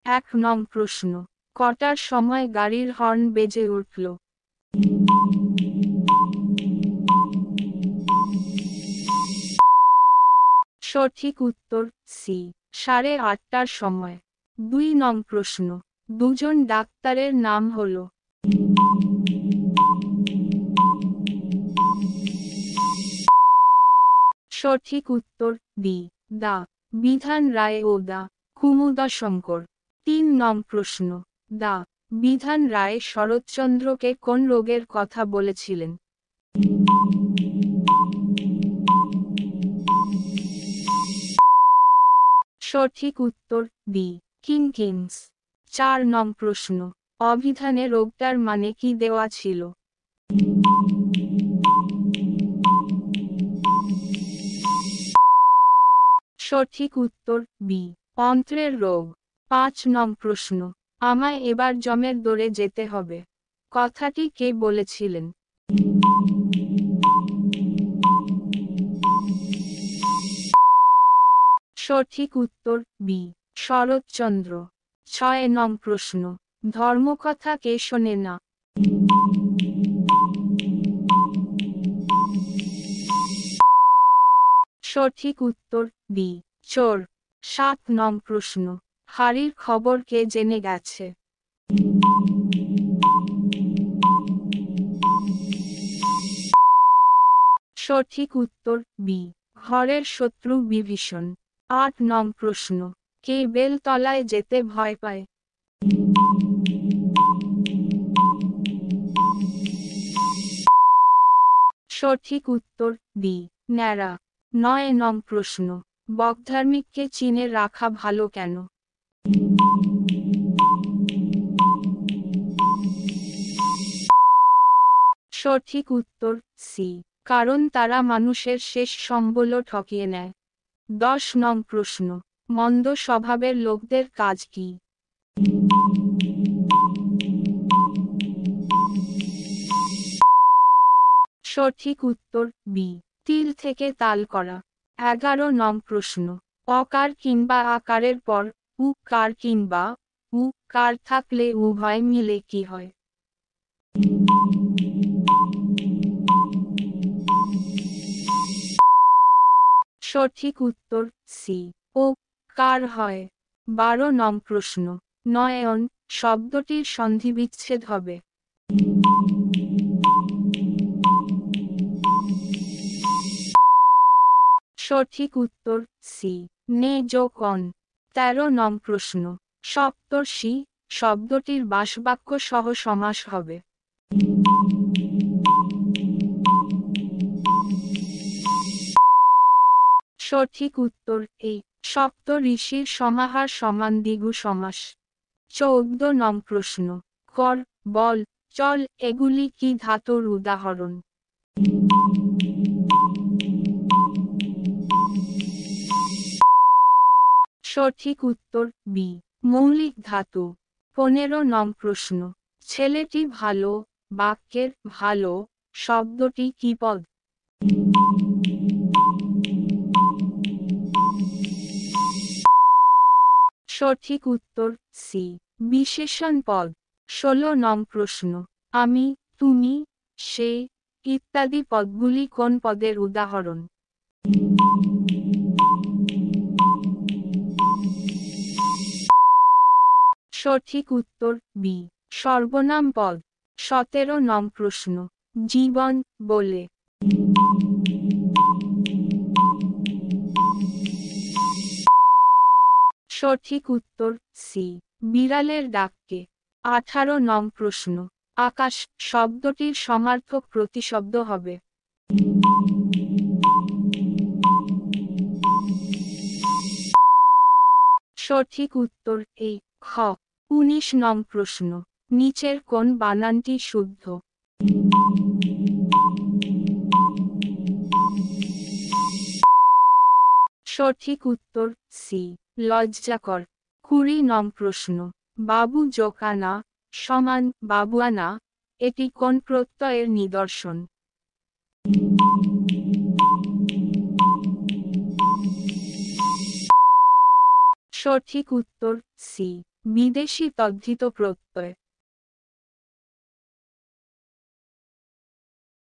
1 নং প্রশ্ন, কটার সময় গাড়ির হর্ন বেজে উঠল? সঠিক উত্তর সি, 8:30টার সময়। 2 নং প্রশ্ন, দুজন ডাক্তারের নাম হল? সঠিক উত্তর ডি, দা বিধান রায় ও দা কুমুদশঙ্কর। 3 নং প্রশ্ন, দা বিধান রায় শরৎচন্দ্রকে কোন রোগের কথা বলেছিলেন? সঠিক উত্তর ডি, কিংস। 4 নং প্রশ্ন, অভিধানে রোগটার মানে কি দেওয়া ছিল? সঠিক উত্তর বি, অন্ত্রের রোগ। 5 নং প্রশ্ন, আমায় এবার যমের দোরে যেতে হবে, কথাটি কে বলেছিলেন? সঠিক উত্তর বি, শরৎচন্দ্র। 6 নং প্রশ্ন, ধর্মকথা কে শোনে না? সঠিক উত্তর ডি, চোর। 7 নং প্রশ্ন, হাড়ির খবর কে জেনে গেছে? সঠিক উত্তর বি, ঘরের শত্রু বিভীষণ। 8 নং প্রশ্ন, কে বেলতলায় যেতে ভয় পায়? সঠিক উত্তর ডি, ন্যাড়া। 9 নং প্রশ্ন, বকধার্মিককে চিনে রাখা ভালো কেন? সঠিক উত্তর সি, কারণ তারা মানুষের শেষ সম্বল ঠকিয়ে নেয়। 10 নং প্রশ্ন, মন্দ স্বভাবের লোকদের কাজ কি? সঠিক উত্তর বি, তিল থেকে তাল করা। 11 নং প্রশ্ন, অকার কিংবা আকারের পর উ কার কিংবা উ কার থাকলে উভয় মিলে কি হয়? সঠিক উত্তর সি, ও কার হয়। 12 নং প্রশ্ন, নয়ন শব্দটির সন্ধিবিচ্ছেদ হবে? সঠিক উত্তর সি, নে যোগ অন। 13 নং প্রশ্ন, সপ্তর্ষি শব্দটির বাসবাক্য সহ সমাস হবে? সঠিক উত্তর এ, সপ্ত ঋষির সমাহার সমান দ্বিগু সমাস। 14 নং প্রশ্ন, কর, বল, চল এগুলি কি ধাতুর উদাহরণ? সঠিক উত্তর বি, মৌলিক ধাতু। 15 নং প্রশ্ন, ছেলেটি ভালো বাক্যের ভালো শব্দটি কি পদ? সঠিক উত্তর সি, বিশেষণ পদ। 16 নং প্রশ্ন, আমি, তুমি, সে ইত্যাদি পদগুলি কোন পদের উদাহরণ? সঠিক উত্তর বি, সর্বনাম পদ। 17 নং প্রশ্ন, জীবন বলে? সঠিক উত্তর সি, বিড়ালের ডাককে। 18 নং প্রশ্ন, আকাশ শব্দটির সমার্থক প্রতিশব্দ হবে? সঠিক উত্তর এ, খ। 19 নং প্রশ্ন, নিচের কোন বানানটি শুদ্ধ? সঠিক উত্তর সি, লজ্জাকর। 20 নং প্রশ্ন, বাবু জোকানা সমান বাবুয়ানা এটি কোন প্রত্যয়ের নিদর্শন? সঠিক উত্তর সি, বিদেশি তদ্ধিত প্রত্যয়।